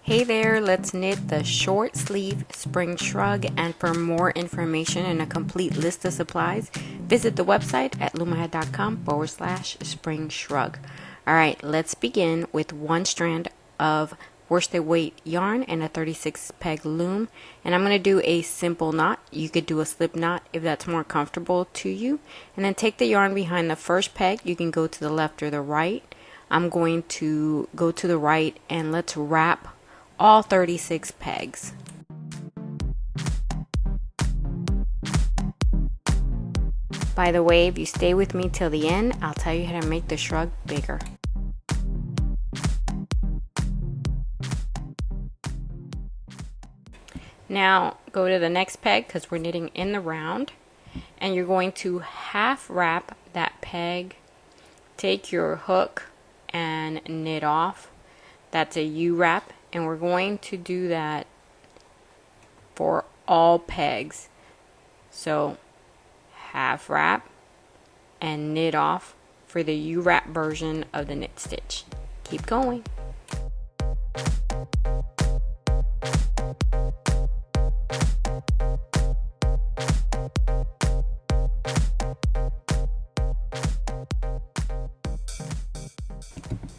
Hey there, let's knit the short sleeve spring shrug, and for more information and a complete list of supplies, visit the website at LoomaHat.com/spring shrug. Alright, let's begin with one strand of worsted weight yarn and a 36 peg loom, and I'm going to do a simple knot. You could do a slip knot if that's more comfortable to you, and then take the yarn behind the first peg. You can go to the left or the right. I'm going to go to the right, and let's wrap all 36 pegs. By the way, if you stay with me till the end, I'll tell you how to make the shrug bigger. Now go to the next peg because we're knitting in the round, and you're going to half wrap that peg. Take your hook and knit off. That's a Uwrap, and we're going to do that for all pegs. So half wrap and knit off for the Uwrap version of the knit stitch. Keep going.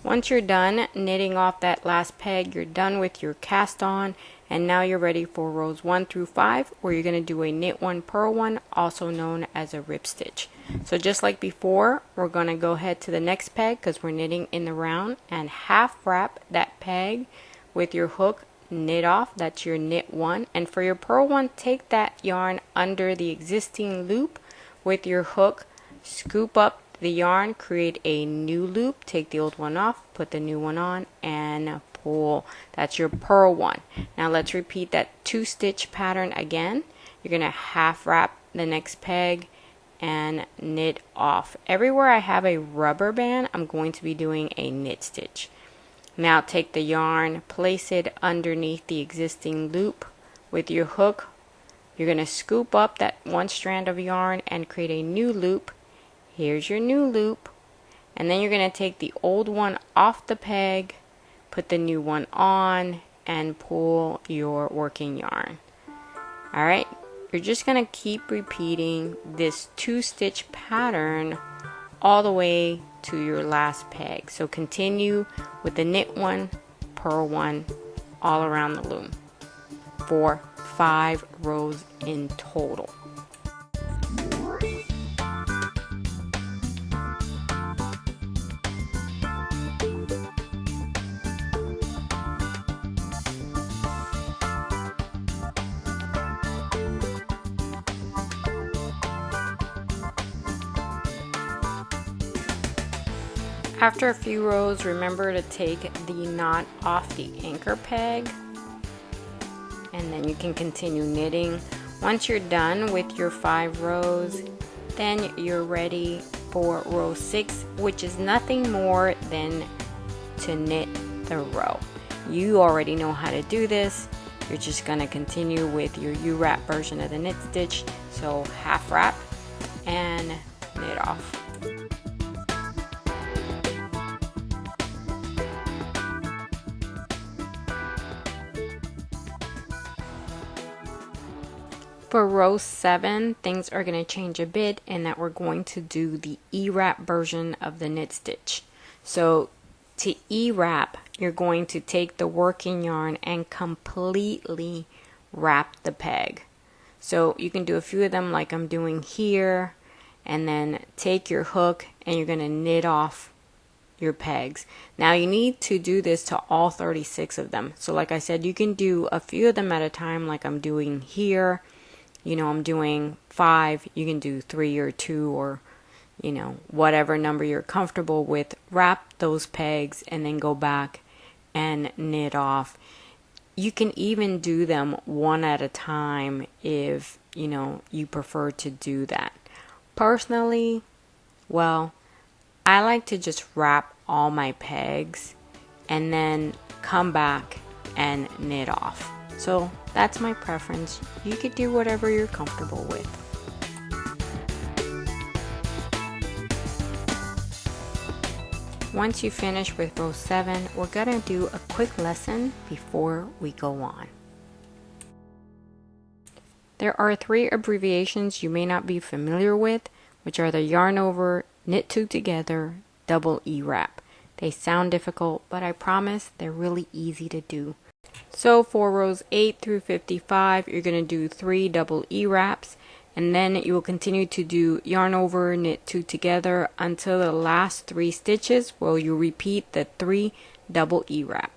Once you're done knitting off that last peg, you're done with your cast on, and now you're ready for rows 1 through 5, where you're going to do a knit 1 purl 1, also known as a rib stitch. So just like before, we're going to go ahead to the next peg because we're knitting in the round, and half wrap that peg with your hook, knit off. That's your knit 1, and for your purl 1, take that yarn under the existing loop with your hook, scoop up the yarn, create a new loop, take the old one off, put the new one on, and pull. That's your purl 1. Now let's repeat that 2-stitch pattern again. You're going to half wrap the next peg and knit off. Everywhere I have a rubber band, I'm going to be doing a knit stitch. Now take the yarn, place it underneath the existing loop with your hook. You're going to scoop up that one strand of yarn and create a new loop. Here's your new loop, and then you're going to take the old one off the peg, put the new one on, and pull your working yarn. Alright, you're just going to keep repeating this 2-stitch pattern all the way to your last peg. So continue with the knit 1, purl 1 all around the loom for 5 rows in total. After a few rows, remember to take the knot off the anchor peg, and then you can continue knitting. Once you're done with your 5 rows, then you're ready for row 6, which is nothing more than to knit the row. You already know how to do this. You're just going to continue with your Uwrap version of the knit stitch. So half wrap and knit off. For row 7, things are going to change a bit in that we're going to do the eWrap version of the knit stitch. So to eWrap, you're going to take the working yarn and completely wrap the peg. So you can do a few of them like I'm doing here, and then take your hook and you're going to knit off your pegs. Now you need to do this to all 36 of them. So like I said, you can do a few of them at a time like I'm doing here. You know, I'm doing 5, you can do 3 or 2 or, you know, whatever number you're comfortable with. Wrap those pegs and then go back and knit off. You can even do them one at a time if, you know, you prefer to do that. Personally, well, I like to just wrap all my pegs and then come back and knit off. So that's my preference. You could do whatever you're comfortable with. once you finish with row 7, we're gonna do a quick lesson before we go on. There are 3 abbreviations you may not be familiar with, which are the yarn over, knit 2 together, double eWrap. They sound difficult, but I promise they're really easy to do. So for rows 8 through 55, you're going to do 3 double eWraps, and then you will continue to do yarn over, knit 2 together until the last 3 stitches where you repeat the 3 double eWrap.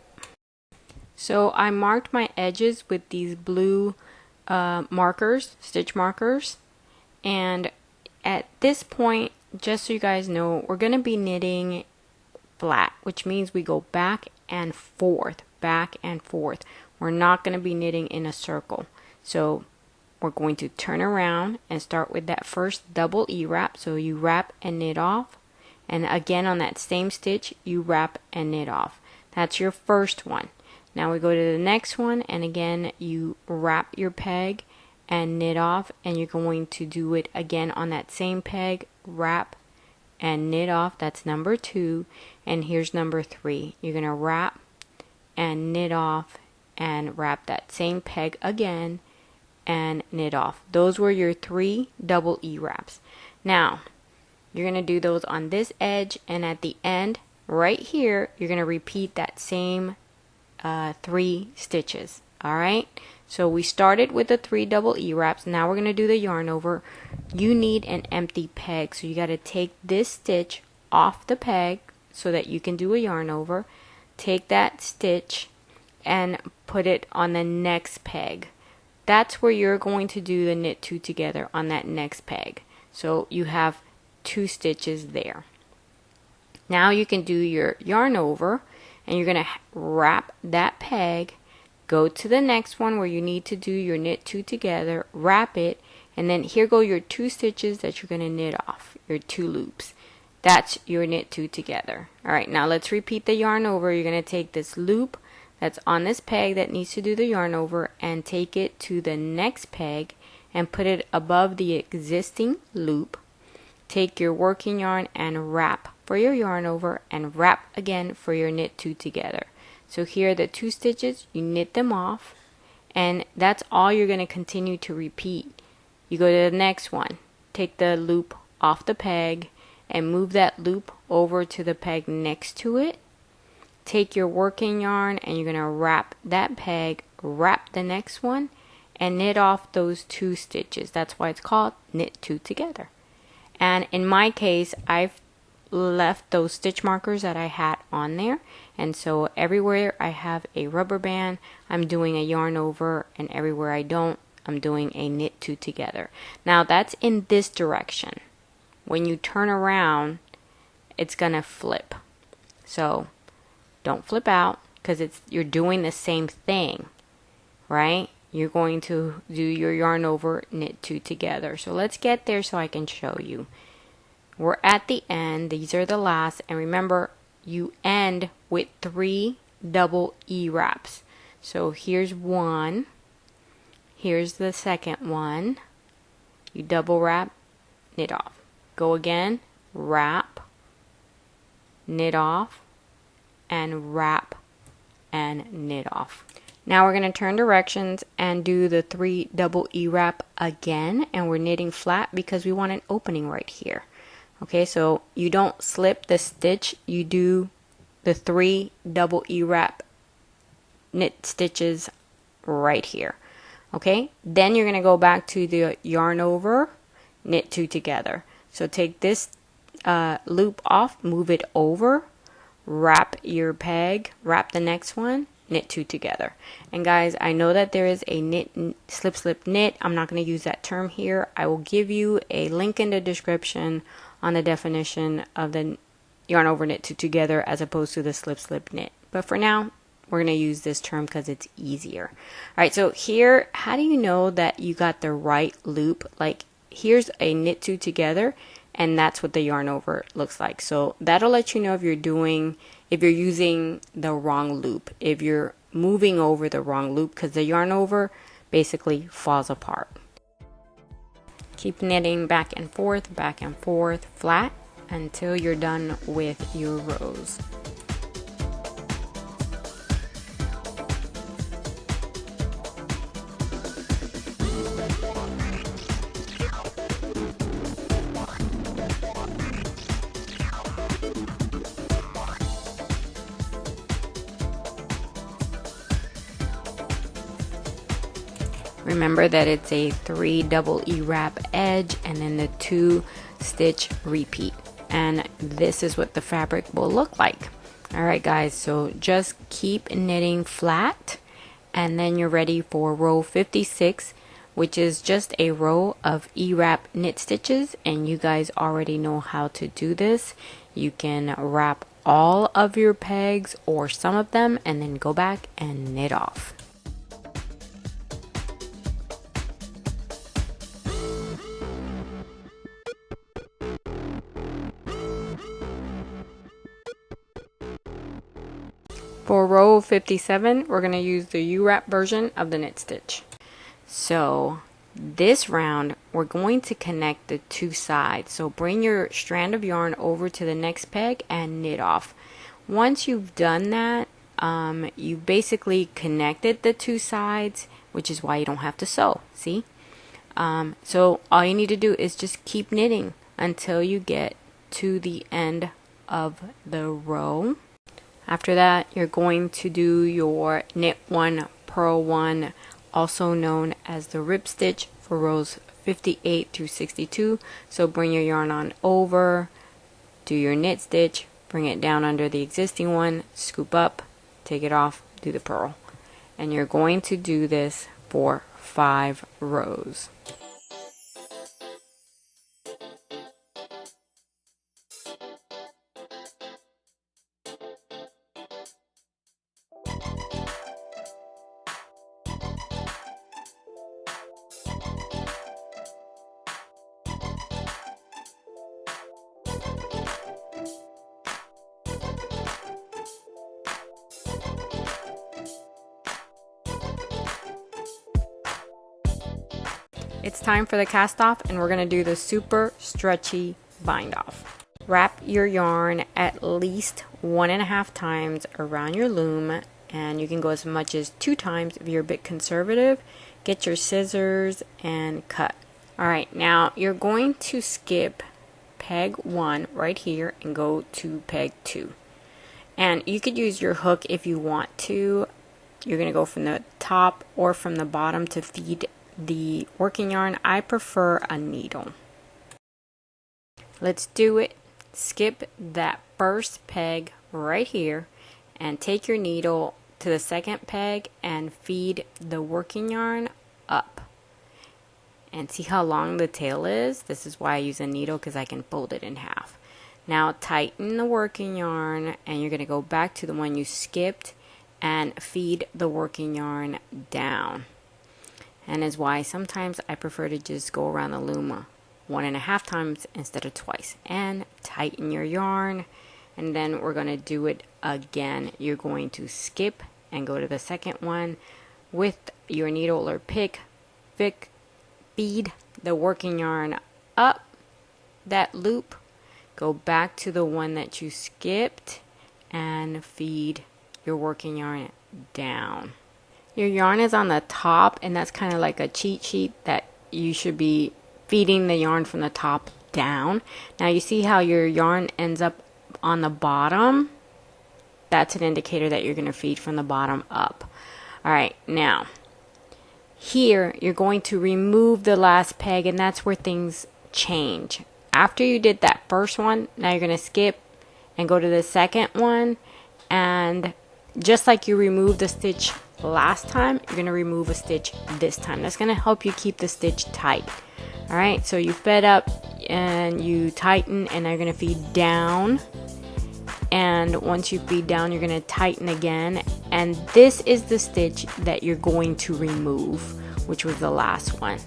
So I marked my edges with these blue markers, stitch markers, and at this point, just so you guys know, we're going to be knitting flat, which means we go back and forth, back and forth. We're not going to be knitting in a circle. So we're going to turn around and start with that first double eWrap. So you wrap and knit off, and again on that same stitch you wrap and knit off. That's your first one. Now we go to the next one, and again you wrap your peg and knit off, and you're going to do it again on that same peg, wrap and knit off. That's number 2, and here's number 3. You're going to wrap and knit off and wrap that same peg again and knit off. Those were your 3 double eWraps. Now you're going to do those on this edge, and at the end right here you're going to repeat that same 3 stitches. Alright, so we started with the 3 double eWraps. Now we're going to do the yarn over. You need an empty peg, so you got to take this stitch off the peg so that you can do a yarn over. Take that stitch and put it on the next peg. That's where you're going to do the knit 2 together, on that next peg. So you have 2 stitches there. Now you can do your yarn over, and you're going to wrap that peg, go to the next one where you need to do your knit 2 together, wrap it, and then here go your 2 stitches that you're going to knit off, your 2 loops. That's your knit 2 together. Alright, now let's repeat the yarn over. You're going to take this loop that's on this peg that needs to do the yarn over and take it to the next peg and put it above the existing loop. Take your working yarn and wrap for your yarn over, and wrap again for your knit 2 together. So here are the 2 stitches, you knit them off, and that's all you're going to continue to repeat. You go to the next one, take the loop off the peg and move that loop over to the peg next to it. Take your working yarn and you're going to wrap that peg, wrap the next one, and knit off those 2 stitches. That's why it's called knit 2 together. And in my case, I've left those stitch markers that I had on there, and so everywhere I have a rubber band, I'm doing a yarn over, and everywhere I don't, I'm doing a knit 2 together. Now that's in this direction. When you turn around, it's gonna flip. So don't flip out, because you're doing the same thing, right? You're going to do your yarn over, knit 2 together. So let's get there so I can show you. We're at the end. These are the last, and remember, you end with 3 double eWraps. So here's one, here's the second one. You double wrap, knit off. Go again, wrap, knit off, and wrap and knit off. Now we're going to turn directions and do the 3 double eWrap again, and we're knitting flat because we want an opening right here. Okay, so you don't slip the stitch, you do the 3 double eWrap knit stitches right here. Okay, then you're going to go back to the yarn over, knit 2 together. So take this loop off, move it over, wrap your peg, wrap the next one, knit 2 together. And guys, I know that there is a knit, slip, slip, knit. I'm not going to use that term here. I will give you a link in the description on the definition of the yarn over, knit 2 together as opposed to the slip, slip, knit. But for now, we're going to use this term because it's easier. Alright, so here, how do you know that you got the right loop? Like, here's a knit 2 together, and that's what the yarn over looks like. So that'll let you know if you're using the wrong loop, if you're moving over the wrong loop, because the yarn over basically falls apart. Keep knitting back and forth, flat until you're done with your rows. Remember that it's a 3 double eWrap edge and then the 2 stitch repeat, and this is what the fabric will look like. Alright guys, so just keep knitting flat and then you're ready for row 56, which is just a row of eWrap knit stitches, and you guys already know how to do this. You can wrap all of your pegs or some of them and then go back and knit off. For row 57, we're going to use the Uwrap version of the knit stitch. So this round, we're going to connect the 2 sides. So bring your strand of yarn over to the next peg and knit off. Once you've done that, you basically connected the 2 sides, which is why you don't have to sew. See? So all you need to do is just keep knitting until you get to the end of the row. After that, you're going to do your knit 1, purl 1, also known as the rib stitch, for rows 58 through 62. So bring your yarn on over, do your knit stitch, bring it down under the existing one, scoop up, take it off, do the purl. And you're going to do this for 5 rows. It's time for the cast off, and we're going to do the super stretchy bind off. Wrap your yarn at least 1.5 times around your loom, and you can go as much as 2 times if you're a bit conservative. Get your scissors and cut. Alright, now you're going to skip peg 1 right here and go to peg 2. And you could use your hook if you want to. You're going to go from the top or from the bottom to feed the working yarn. I prefer a needle. Let's do it. Skip that first peg right here and take your needle to the second peg and feed the working yarn up. And see how long the tail is? This is why I use a needle, because I can fold it in half. Now tighten the working yarn, and you're going to go back to the one you skipped and feed the working yarn down. And is why sometimes I prefer to just go around the loom 1.5 times instead of twice. And tighten your yarn, and then we're going to do it again. You're going to skip and go to the second one with your needle or pick, feed the working yarn up that loop, go back to the one that you skipped and feed your working yarn down. Your yarn is on the top, and that's kind of like a cheat sheet that you should be feeding the yarn from the top down. Now you see how your yarn ends up on the bottom? That's an indicator that you're going to feed from the bottom up. Alright, now here you're going to remove the last peg, and that's where things change. After you did that first one, now you're going to skip and go to the second one, and just like you removed the stitch last time, you're going to remove a stitch this time. That's going to help you keep the stitch tight. Alright, so you fed up and you tighten, and now you're going to feed down. And once you feed down, you're going to tighten again. And this is the stitch that you're going to remove, which was the last one.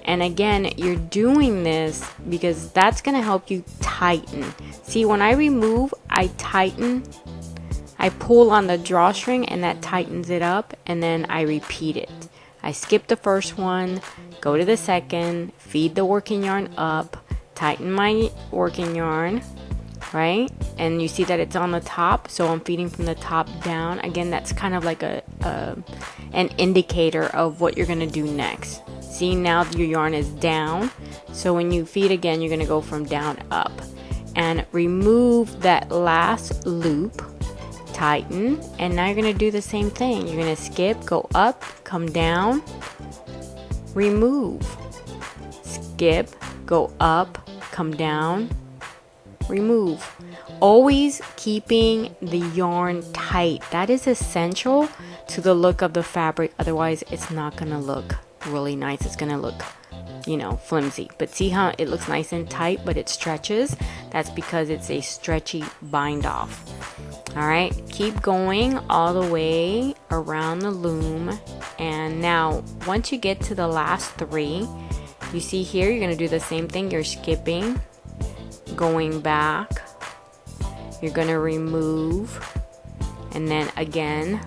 And again, you're doing this because that's going to help you tighten. See, when I remove, I tighten. I pull on the drawstring, and that tightens it up, and then I repeat it. I skip the first one, go to the second, feed the working yarn up, tighten my working yarn, right? And you see that it's on the top, so I'm feeding from the top down. Again, that's kind of like an indicator of what you're gonna do next. See, now your yarn is down, so when you feed again, you're gonna go from down up. And remove that last loop, tighten, and now you're gonna do the same thing. You're gonna skip, go up, come down, remove, skip, go up, come down, remove. Always keeping the yarn tight. That is essential to the look of the fabric, otherwise it's not gonna look really nice. It's gonna look, you know, flimsy. But see how it looks nice and tight, but it stretches? That's because it's a stretchy bind off. All right, keep going all the way around the loom. And now once you get to the last three, you see here, you're gonna do the same thing. You're skipping, going back, you're gonna remove, and then again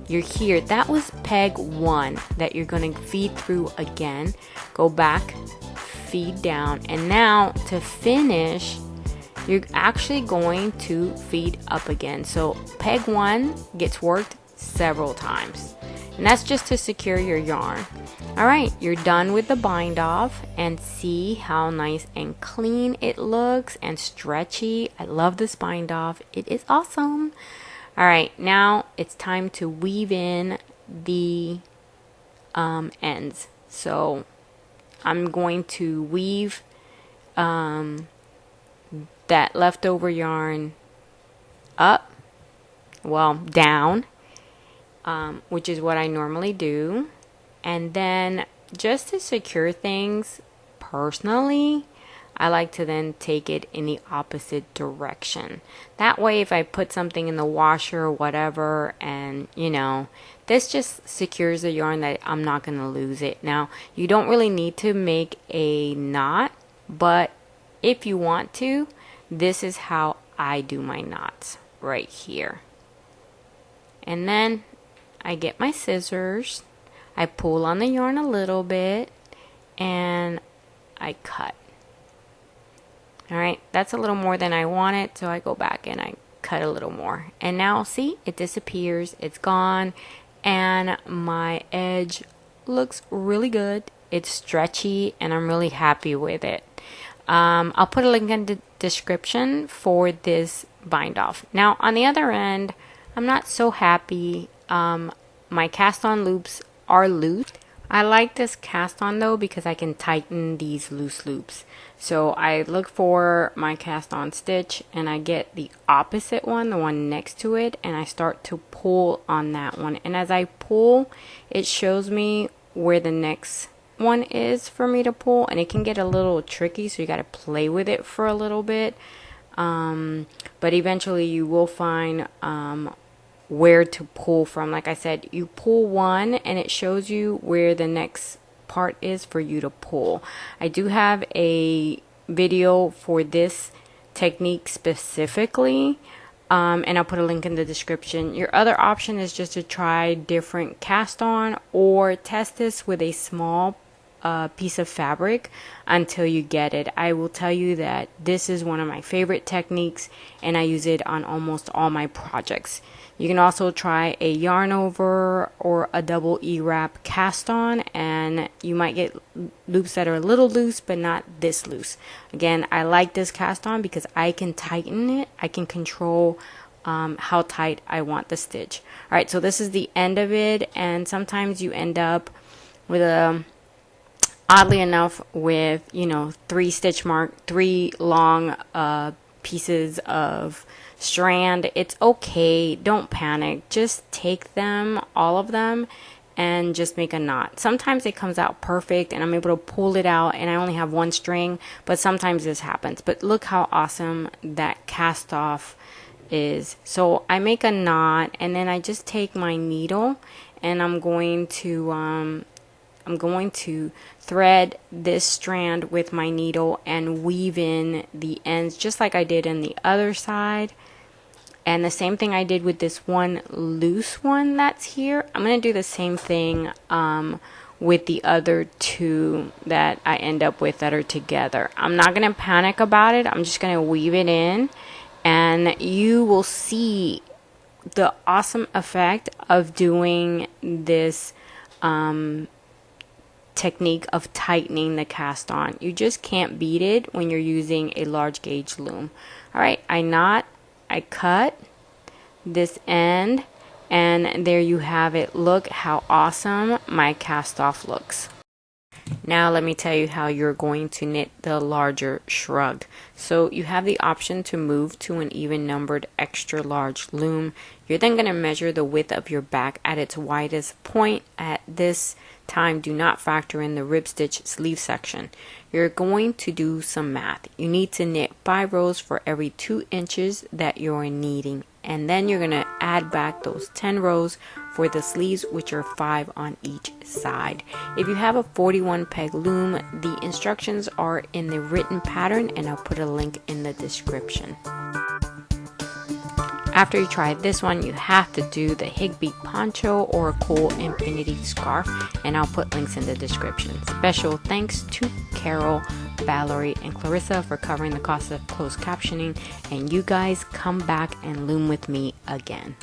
you're here. That was peg 1 that you're going to feed through again. Go back, feed down, and now to finish, you're actually going to feed up again. So peg 1 gets worked several times, and that's just to secure your yarn. All right, you're done with the bind off, and see how nice and clean it looks and stretchy. I love this bind off. It is awesome. All right, now it's time to weave in the ends. So I'm going to weave that leftover yarn up, well, down, which is what I normally do. And then just to secure things, personally, I like to then take it in the opposite direction. That way, if I put something in the washer or whatever, and you know, this just secures the yarn that I'm not going to lose it. Now, you don't really need to make a knot, but if you want to, this is how I do my knots right here. And then I get my scissors, I pull on the yarn a little bit, and I cut. All right, that's a little more than I wanted, so I go back and I cut a little more. And now see, it disappears, it's gone, and my edge looks really good. It's stretchy, and I'm really happy with it. I'll put a link in the description for this bind off. Now, on the other end, I'm not so happy. My cast on loops are loose. I like this cast on though because I can tighten these loose loops. So I look for my cast on stitch and I get the opposite one, the one next to it, and I start to pull on that one. And as I pull, it shows me where the next one is for me to pull, and it can get a little tricky, so you got to play with it for a little bit. But eventually you will find where to pull from. Like I said, you pull one and it shows you where the next part is for you to pull. I do have a video for this technique specifically, and I'll put a link in the description. Your other option is just to try different cast on or test this with a small piece of fabric until you get it. I will tell you that this is one of my favorite techniques and I use it on almost all my projects. You can also try a yarn over or a double eWrap cast on, and you might get loops that are a little loose but not this loose. Again, I like this cast on because I can tighten it. I can control how tight I want the stitch. Alright, so this is the end of it, and sometimes you end up with a, oddly enough, with, you know, three long pieces of strand. It's okay, don't panic, just take them, all of them, and just make a knot. Sometimes it comes out perfect and I'm able to pull it out and I only have one string, but sometimes this happens. But look how awesome that cast off is. So I make a knot and then I just take my needle and I'm going to thread this strand with my needle and weave in the ends just like I did in the other side. And the same thing I did with this one loose one that's here. I'm going to do the same thing with the other two that I end up with that are together. I'm not going to panic about it. I'm just going to weave it in, and you will see the awesome effect of doing this technique of tightening the cast on. You just can't beat it when you're using a large gauge loom. Alright, I knot, I cut this end, and there you have it. Look how awesome my cast off looks. Now let me tell you how you're going to knit the larger shrug. So you have the option to move to an even numbered extra large loom. You're then going to measure the width of your back at its widest point. At this time, do not factor in the rib stitch sleeve section. You're going to do some math. You need to knit 5 rows for every 2 inches that you're knitting, and then you're going to add back those 10 rows for the sleeves, which are 5 on each side. If you have a 41 peg loom, the instructions are in the written pattern, and I'll put a link in the description. After you try this one, you have to do the Higbeat poncho or a cool infinity scarf, and I'll put links in the description. Special thanks to Carol, Valerie, and Clarissa for covering the cost of closed captioning, and you guys come back and loom with me again.